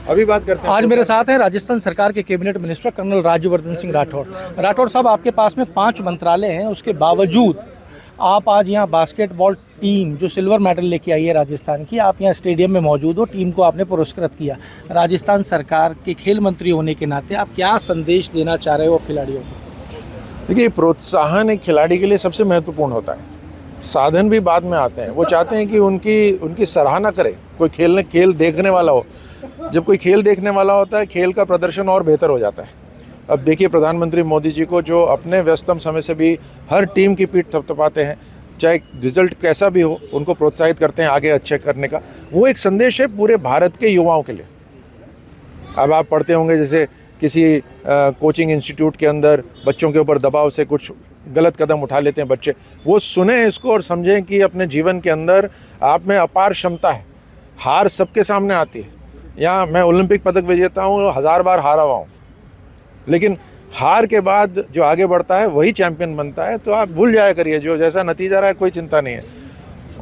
अभी बात करते हैं। आज मेरे साथ हैं राजस्थान सरकार के cabinet minister colonel Rajyavardhan Singh Rathore. Rathore साहब, आपके पास में 5 मंत्रालय हैं, उसके बावजूद आप आज यहाँ बास्केटबॉल टीम जो सिल्वर मेडल लेके आई है राजस्थान की, आप यहाँ स्टेडियम में मौजूद हो, टीम को आपने पुरस्कृत किया। राजस्थान सरकार के खेल मंत्री होने के नाते आप क्या संदेश देना चाह रहे हो खिलाड़ियों को? देखिए, प्रोत्साहन एक खिलाड़ी के लिए सबसे महत्वपूर्ण होता है। साधन भी बाद में आते हैं। वो चाहते हैं कि उनकी सराहना करे कोई खेल देखने वाला हो। जब कोई खेल देखने वाला होता है, खेल का प्रदर्शन और बेहतर हो जाता है। अब देखिए, प्रधानमंत्री मोदी जी को जो अपने व्यस्तम समय से भी हर टीम की पीठ थपथपाते हैं, चाहे रिजल्ट कैसा भी हो, उनको प्रोत्साहित करते हैं आगे अच्छे करने का। वो एक संदेश है पूरे भारत के युवाओं के लिए। अब आप पढ़ते होंगे जैसे किसी कोचिंग इंस्टीट्यूट के अंदर बच्चों के ऊपर दबाव से कुछ गलत कदम उठा लेते हैं बच्चे। वो सुने इसको और समझें कि अपने जीवन के अंदर आप में अपार क्षमता है। हार सबके सामने आती है। यहाँ मैं ओलंपिक पदक विजेता हूँ, 1000 बार हारा हुआ हूँ, लेकिन हार के बाद जो आगे बढ़ता है वही चैंपियन बनता है। तो आप भूल जाया करिए, जो जैसा नतीजा रहा है कोई चिंता नहीं है।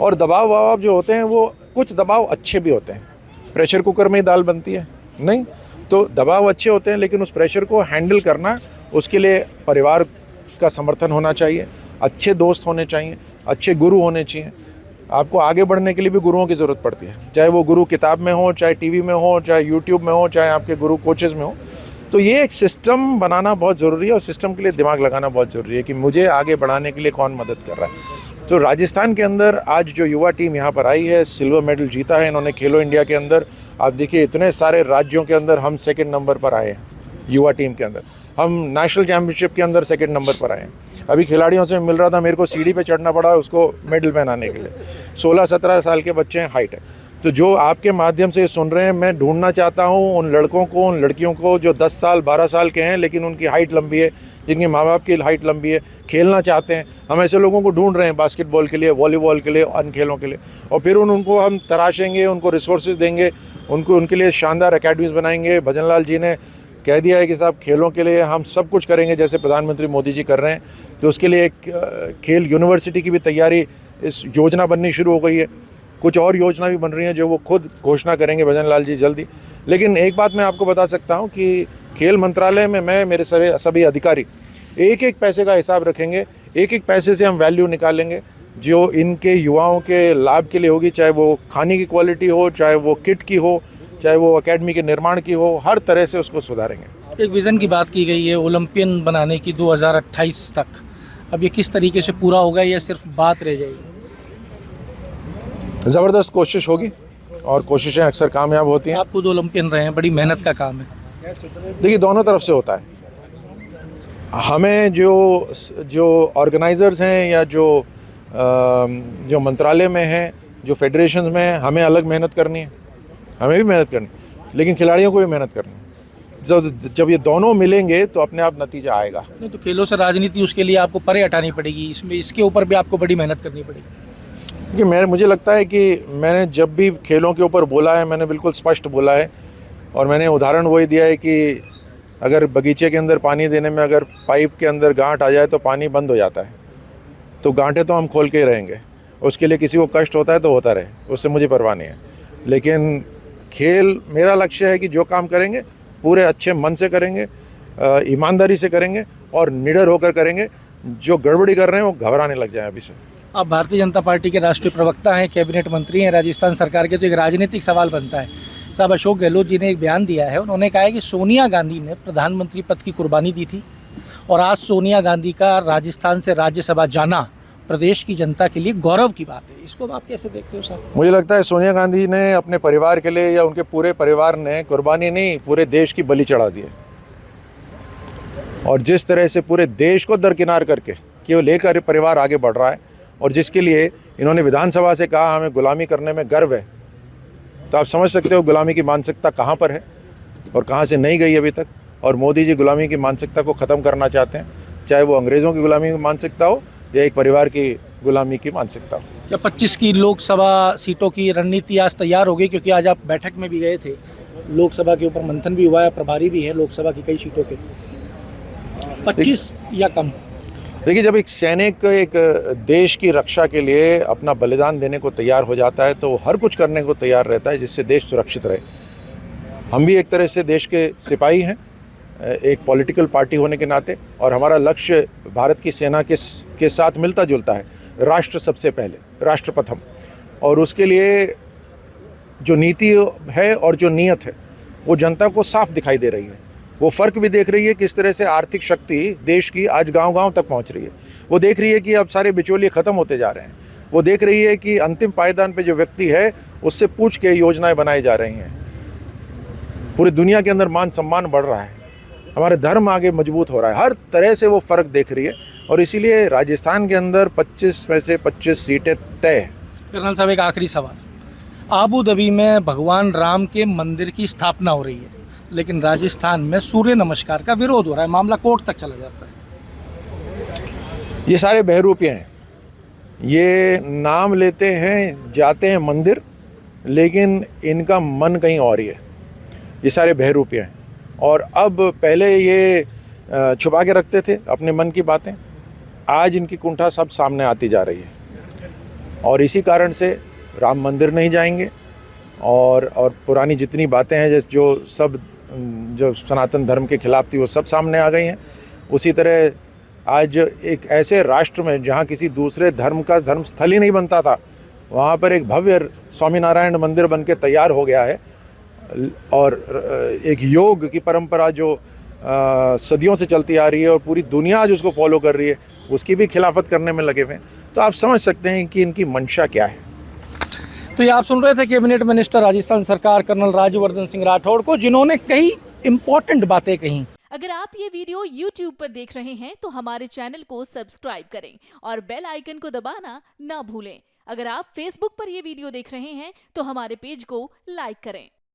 और दबाव वबाव जो होते हैं, वो कुछ दबाव अच्छे भी होते हैं। प्रेशर कुकर में ही दाल बनती है नहीं, तो दबाव अच्छे होते हैं, लेकिन उस प्रेशर को हैंडल करना, उसके लिए परिवार का समर्थन होना चाहिए, अच्छे दोस्त होने चाहिए, अच्छे गुरु होने चाहिए। आपको आगे बढ़ने के लिए भी गुरुओं की ज़रूरत पड़ती है, चाहे वो गुरु किताब में हो, चाहे टीवी में हो, चाहे यूट्यूब में हो, चाहे आपके गुरु कोचेज़ में हो। तो ये एक सिस्टम बनाना बहुत ज़रूरी है, और सिस्टम के लिए दिमाग लगाना बहुत ज़रूरी है कि मुझे आगे बढ़ाने के लिए कौन मदद कर रहा है। तो राजस्थान के अंदर आज जो युवा टीम यहाँ पर आई है, सिल्वर मेडल जीता है इन्होंने खेलो इंडिया के अंदर। आप देखिए, इतने सारे राज्यों के अंदर हम 2nd नंबर पर आए हैं युवा टीम के अंदर। हम नेशनल चैम्पियनशिप के अंदर 2nd नंबर पर आए हैं। अभी खिलाड़ियों से मिल रहा था, मेरे को सीढ़ी पे चढ़ना पड़ा उसको मेडल पहनाने के लिए। 16-17 साल के बच्चे हैं, हाइट है। तो जो आपके माध्यम से सुन रहे हैं, मैं ढूंढना चाहता हूं उन लड़कों को, उन लड़कियों को जो 10 साल 12 साल के हैं, लेकिन उनकी हाइट लंबी है, जिनके माँ बाप की हाइट लंबी है, खेलना चाहते हैं। हम ऐसे लोगों को ढूंढ रहे हैं बास्केटबॉल के लिए, वॉलीबॉल के लिए, अन्य खेलों के लिए। और फिर उनको हम तराशेंगे, उनको रिसोर्सेज देंगे, उनके लिए शानदार अकेडमीज बनाएंगे। भजन लाल जी ने कह दिया है कि साहब, खेलों के लिए हम सब कुछ करेंगे जैसे प्रधानमंत्री मोदी जी कर रहे हैं। तो उसके लिए एक खेल यूनिवर्सिटी की भी तैयारी, इस योजना बननी शुरू हो गई है। कुछ और योजना भी बन रही हैं जो वो खुद घोषणा करेंगे भजन लाल जी जल्दी। लेकिन एक बात मैं आपको बता सकता हूं कि खेल मंत्रालय में मेरे सभी अधिकारी एक पैसे का हिसाब रखेंगे। एक पैसे से हम वैल्यू निकालेंगे जो इनके युवाओं के लाभ के लिए होगी, चाहे वो खाने की क्वालिटी हो, चाहे वो किट की हो, चाहे वो एकेडमी के निर्माण की हो, हर तरह से उसको सुधारेंगे। एक विज़न की बात की गई है ओलंपियन बनाने की 2028 तक। अब ये किस तरीके से पूरा होगा या सिर्फ बात रह जाएगी? ज़बरदस्त कोशिश होगी, और कोशिशें अक्सर कामयाब होती हैं। आप खुद ओलंपियन रहे हैं, बड़ी मेहनत का काम है। देखिए, दोनों तरफ से होता है। हमें जो ऑर्गेनाइजर्स हैं या जो मंत्रालय में हैं, जो फेडरेशंस में हैं, हमें अलग मेहनत करनी है, हमें भी मेहनत करनी है, लेकिन खिलाड़ियों को भी मेहनत करनी है। जब ये दोनों मिलेंगे तो अपने आप नतीजा आएगा। नहीं तो खेलों से राजनीति, उसके लिए आपको परे हटानी पड़ेगी, इसके ऊपर भी आपको बड़ी मेहनत करनी पड़ेगी। क्योंकि मुझे लगता है कि मैंने जब भी खेलों के ऊपर बोला है, मैंने बिल्कुल स्पष्ट बोला है, और मैंने उदाहरण वही दिया है कि अगर बगीचे के अंदर पानी देने में अगर पाइप के अंदर गांठ आ जाए तो पानी बंद हो जाता है। तो गांठें तो हम खोल के ही रहेंगे, उसके लिए किसी को कष्ट होता है तो होता रहे, उससे मुझे परवाह नहीं है। लेकिन खेल, मेरा लक्ष्य है कि जो काम करेंगे पूरे अच्छे मन से करेंगे, ईमानदारी से करेंगे और निडर होकर करेंगे। जो गड़बड़ी कर रहे हैं वो घबराने लग जाए अभी से। आप भारतीय जनता पार्टी के राष्ट्रीय प्रवक्ता हैं, कैबिनेट मंत्री हैं राजस्थान सरकार के, तो एक राजनीतिक सवाल बनता है। साहब, अशोक गहलोत जी ने एक बयान दिया है, उन्होंने कहा है कि सोनिया गांधी ने प्रधानमंत्री पद की कुर्बानी दी थी, और आज सोनिया गांधी का राजस्थान से राज्यसभा जाना प्रदेश की जनता के लिए गौरव की बात है। इसको आप कैसे देखते हो साहब? मुझे लगता है सोनिया गांधी ने अपने परिवार के लिए, या उनके पूरे परिवार ने कुर्बानी नहीं, पूरे देश की बलि चढ़ा दी है। और जिस तरह से पूरे देश को दरकिनार करके केवल एक परिवार आगे बढ़ रहा है, और जिसके लिए इन्होंने विधानसभा से कहा हमें गुलामी करने में गर्व है, तो आप समझ सकते हो गुलामी की मानसिकता कहाँ पर है और कहाँ से नहीं गई अभी तक। और मोदी जी गुलामी की मानसिकता को ख़त्म करना चाहते हैं, चाहे वो अंग्रेज़ों की गुलामी की मानसिकता हो या एक परिवार की गुलामी की मानसिकता हो। क्या 25 की लोकसभा सीटों की रणनीति आज तैयार हो गई? क्योंकि आज आप बैठक में भी गए थे, लोकसभा के ऊपर मंथन भी हुआ है, प्रभारी भी है लोकसभा की कई सीटों के। 25 या कम? देखिए, जब एक सैनिक एक देश की रक्षा के लिए अपना बलिदान देने को तैयार हो जाता है तो हर कुछ करने को तैयार रहता है जिससे देश सुरक्षित रहे। हम भी एक तरह से देश के सिपाही हैं, एक पॉलिटिकल पार्टी होने के नाते, और हमारा लक्ष्य भारत की सेना के साथ मिलता जुलता है। राष्ट्र सबसे पहले, राष्ट्र प्रथम, और उसके लिए जो नीति है और जो नीयत है वो जनता को साफ दिखाई दे रही है। वो फ़र्क भी देख रही है किस तरह से आर्थिक शक्ति देश की आज गांव-गांव तक पहुंच रही है। वो देख रही है कि अब सारे बिचौलिए ख़त्म होते जा रहे हैं। वो देख रही है कि अंतिम पायदान पे जो व्यक्ति है उससे पूछ के योजनाएं बनाई जा रही हैं। पूरी दुनिया के अंदर मान सम्मान बढ़ रहा है, हमारे धर्म आगे मजबूत हो रहा है। हर तरह से वो फ़र्क देख रही है, और इसीलिए राजस्थान के अंदर 25 में से 25 सीटें तय हैं। कर्नल साहब, एक आखिरी सवाल। आबू धाबी में भगवान राम के मंदिर की स्थापना हो रही है, लेकिन राजस्थान में सूर्य नमस्कार का विरोध हो रहा है, मामला कोर्ट तक चला जाता है। ये सारे बहरूपिये हैं, ये नाम लेते हैं, जाते हैं मंदिर, लेकिन इनका मन कहीं और ही है। ये सारे बहरूपिये हैं, और अब पहले ये छुपा के रखते थे अपने मन की बातें, आज इनकी कुंठा सब सामने आती जा रही है। और इसी कारण से राम मंदिर नहीं जाएंगे, और पुरानी जितनी बातें हैं जो सनातन धर्म के खिलाफ थी वो सब सामने आ गई हैं। उसी तरह आज एक ऐसे राष्ट्र में जहाँ किसी दूसरे धर्म का धर्म स्थल ही नहीं बनता था, वहाँ पर एक भव्य स्वामीनारायण मंदिर बन के तैयार हो गया है, और एक योग की परंपरा जो सदियों से चलती आ रही है और पूरी दुनिया आज उसको फॉलो कर रही है, उसकी भी खिलाफत करने में लगे हुए हैं। तो आप समझ सकते हैं कि इनकी मंशा क्या है। तो ये आप सुन रहे थे कैबिनेट मिनिस्टर राजस्थान सरकार कर्नल राज्यवर्धन सिंह राठौड़ को, जिन्होंने कई इंपॉर्टेंट बातें कही। अगर आप ये वीडियो YouTube पर देख रहे हैं तो हमारे चैनल को सब्सक्राइब करें और बेल आइकन को दबाना ना भूलें। अगर आप Facebook पर ये वीडियो देख रहे हैं तो हमारे पेज को लाइक करें।